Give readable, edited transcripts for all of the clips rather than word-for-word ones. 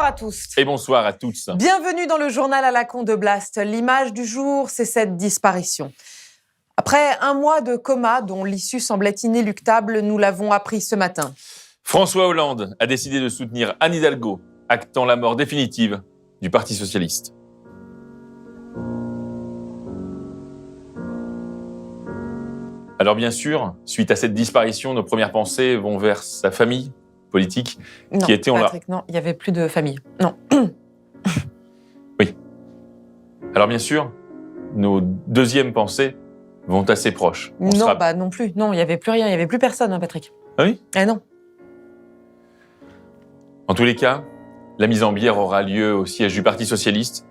Bonsoir à tous. Et bonsoir à tous. Bienvenue dans le journal à la con de Blast. L'image du jour, c'est cette disparition. Après un mois de coma dont l'issue semblait inéluctable, nous l'avons appris ce matin. François Hollande a décidé de soutenir Anne Hidalgo, actant la mort définitive du Parti socialiste. Alors bien sûr, suite à cette disparition, nos premières pensées vont vers sa famille politique qui était en Patrick, non, il n'y avait plus de famille. Non. Oui. Alors bien sûr, nos deuxièmes pensées vont assez proches. Non plus. Non, il n'y avait plus rien, il n'y avait plus personne, Patrick. Ah oui ? Ah non. En tous les cas, la mise en bière aura lieu au siège du Parti socialiste,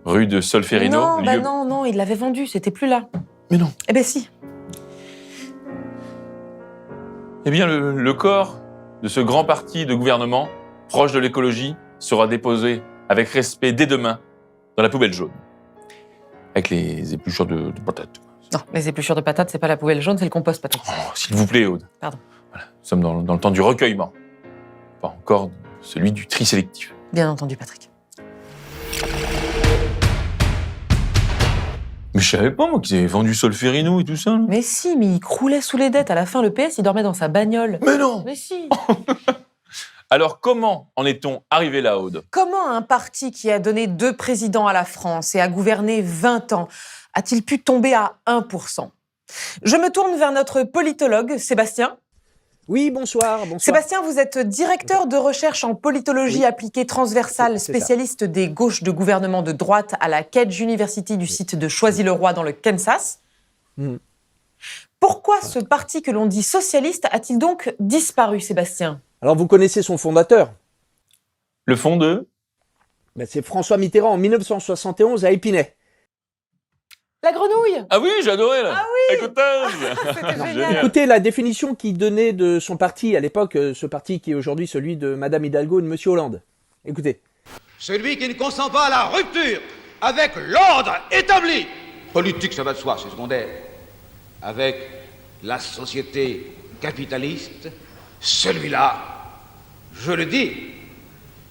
rue de Solferino. Non, il l'avait vendu, c'était plus là. Mais non. Eh ben si. Eh bien, le corps de ce grand parti de gouvernement, proche de l'écologie, sera déposé avec respect dès demain dans la poubelle jaune. Avec les épluchures de patates. Non, les épluchures de patates, c'est pas la poubelle jaune, c'est le compost, Patrick. Oh, s'il vous plaît, Aude. Pardon. Voilà, nous sommes dans le temps du recueillement. Pas encore celui du tri sélectif. Bien entendu, Patrick. Mais je savais pas, moi, qu'ils avaient vendu Solferino et tout ça. Là. Mais si, mais il croulait sous les dettes. À la fin, le PS, il dormait dans sa bagnole. Mais non. Mais si. Alors, comment en est-on arrivé là, Aude ? Comment un parti qui a donné 2 présidents à la France et a gouverné 20 ans a-t-il pu tomber à 1%? Je me tourne vers notre politologue, Sébastien. Oui, bonsoir. Sébastien, vous êtes directeur de recherche en politologie appliquée transversale, spécialiste des gauches de gouvernement de droite à la Cage University du site de Choisy-le-Roi dans le Kansas. Pourquoi ce parti que l'on dit socialiste a-t-il donc disparu, Sébastien ? Alors, vous connaissez son fondateur ? Le fond de... C'est François Mitterrand en 1971 à Épinay. La grenouille ? Ah oui, j'adorais là. Ah oui. Écoutez, C'était génial. Écoutez, la définition qu'il donnait de son parti à l'époque, ce parti qui est aujourd'hui celui de Madame Hidalgo et de Monsieur Hollande. Écoutez. Celui qui ne consent pas à la rupture avec l'ordre établi. Politique, ça va de soi, c'est secondaire. Avec la société capitaliste, celui-là, je le dis,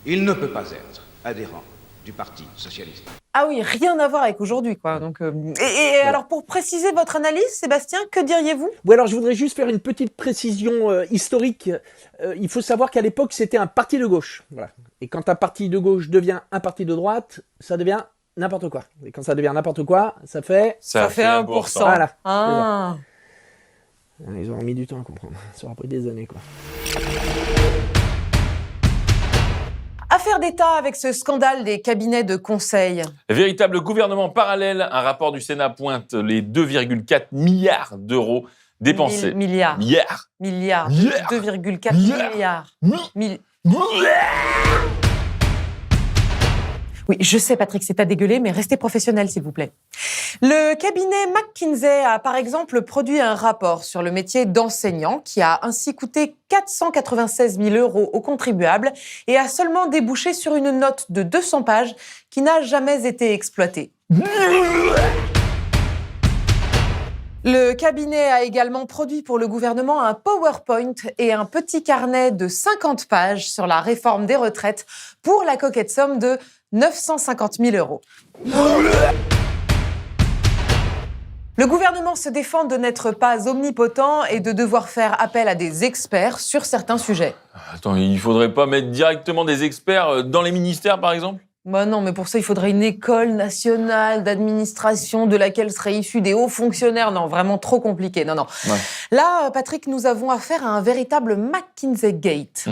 il ne peut pas être adhérent du Parti socialiste. Ah oui, rien à voir avec aujourd'hui, quoi. Donc, voilà. Alors, pour préciser votre analyse, Sébastien, que diriez-vous ? Oui, alors je voudrais juste faire une petite précision historique. Il faut savoir qu'à l'époque, c'était un parti de gauche. Voilà. Et quand un parti de gauche devient un parti de droite, ça devient n'importe quoi. Et quand ça devient n'importe quoi, ça fait... Ça fait 1%. Voilà. Ah. Ils auront mis du temps à comprendre. Ça aura pris des années, quoi. Affaire d'État avec ce scandale des cabinets de conseil. Véritable gouvernement parallèle, un rapport du Sénat pointe les 2,4 milliards d'euros dépensés. Milliards. 2,4 milliards. Oui, je sais, Patrick, c'est à dégueuler, mais restez professionnel, s'il vous plaît. Le cabinet McKinsey a, par exemple, produit un rapport sur le métier d'enseignant qui a ainsi coûté 496 000 € aux contribuables et a seulement débouché sur une note de 200 pages qui n'a jamais été exploitée. Le cabinet a également produit pour le gouvernement un PowerPoint et un petit carnet de 50 pages sur la réforme des retraites pour la coquette somme de 950 000 €. Le gouvernement se défend de n'être pas omnipotent et de devoir faire appel à des experts sur certains sujets. Attends, il faudrait pas mettre directement des experts dans les ministères, par exemple ? Bah non, mais pour ça, il faudrait une école nationale d'administration de laquelle seraient issus des hauts fonctionnaires. Non, vraiment trop compliqué. Non. Ouais. Là, Patrick, nous avons affaire à un véritable McKinsey Gate.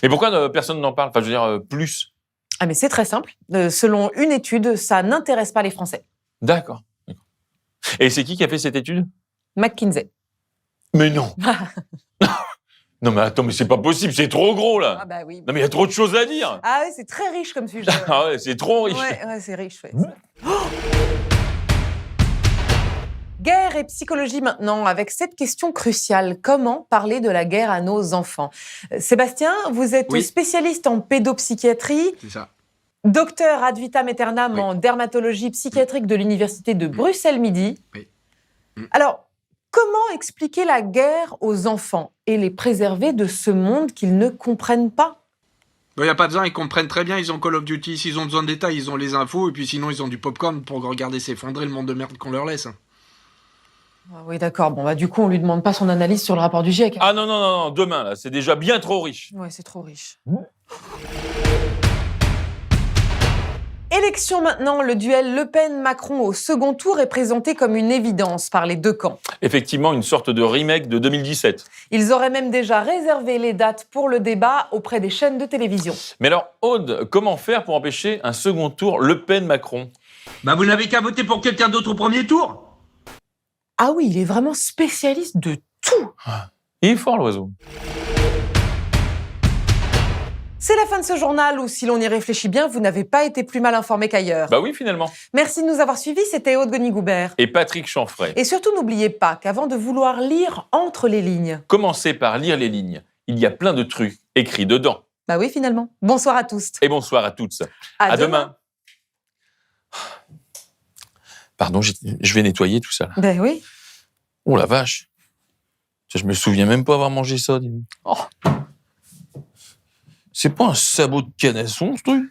Mais pourquoi personne n'en parle ? Enfin, je veux dire, plus. Ah, mais c'est très simple. Selon une étude, ça n'intéresse pas les Français. D'accord. Et c'est qui a fait cette étude ? McKinsey. Mais non. Non mais attends, mais c'est pas possible, c'est trop gros là. Ah bah oui. Non mais il y a trop de choses à dire. Ah oui, c'est très riche comme sujet. Ah ouais, c'est trop riche. Ouais, c'est riche. Ouais. Guerre et psychologie maintenant, avec cette question cruciale. Comment parler de la guerre à nos enfants ? Sébastien, vous êtes spécialiste en pédopsychiatrie. C'est ça. Docteur ad vitam aeternam en dermatologie psychiatrique de l'université de Bruxelles-Midi. Oui. Alors, comment expliquer la guerre aux enfants et les préserver de ce monde qu'ils ne comprennent pas ? Il n'y a pas besoin, ils comprennent très bien, ils ont Call of Duty. S'ils ont besoin de détails, ils ont les infos, et puis sinon, ils ont du popcorn pour regarder s'effondrer le monde de merde qu'on leur laisse. Ah oui, d'accord. Bon, bah, du coup, on lui demande pas son analyse sur le rapport du GIEC. Ah non, demain, là, c'est déjà bien trop riche. Ouais, c'est trop riche. Élection maintenant, le duel Le Pen-Macron au second tour est présenté comme une évidence par les deux camps. Effectivement, une sorte de remake de 2017. Ils auraient même déjà réservé les dates pour le débat auprès des chaînes de télévision. Mais alors, Aude, comment faire pour empêcher un second tour Le Pen-Macron? Vous n'avez qu'à voter pour quelqu'un d'autre au premier tour. Ah oui, il est vraiment spécialiste de tout. Il est fort, l'oiseau. C'est la fin de ce journal où, si l'on y réfléchit bien, vous n'avez pas été plus mal informé qu'ailleurs. Bah oui, finalement. Merci de nous avoir suivis, c'était Aude Goni-Goubert. Et Patrick Chanfray. Et surtout, n'oubliez pas qu'avant de vouloir lire entre les lignes, Commencez par lire les lignes. Il y a plein de trucs écrits dedans. bah oui, finalement. Bonsoir à tous. Et bonsoir à toutes. À demain. Pardon, je vais nettoyer tout ça. Là. Ben oui. Oh la vache. Je me souviens même pas avoir mangé ça. Dis donc. Oh. C'est pas un sabot de canasson, ce truc?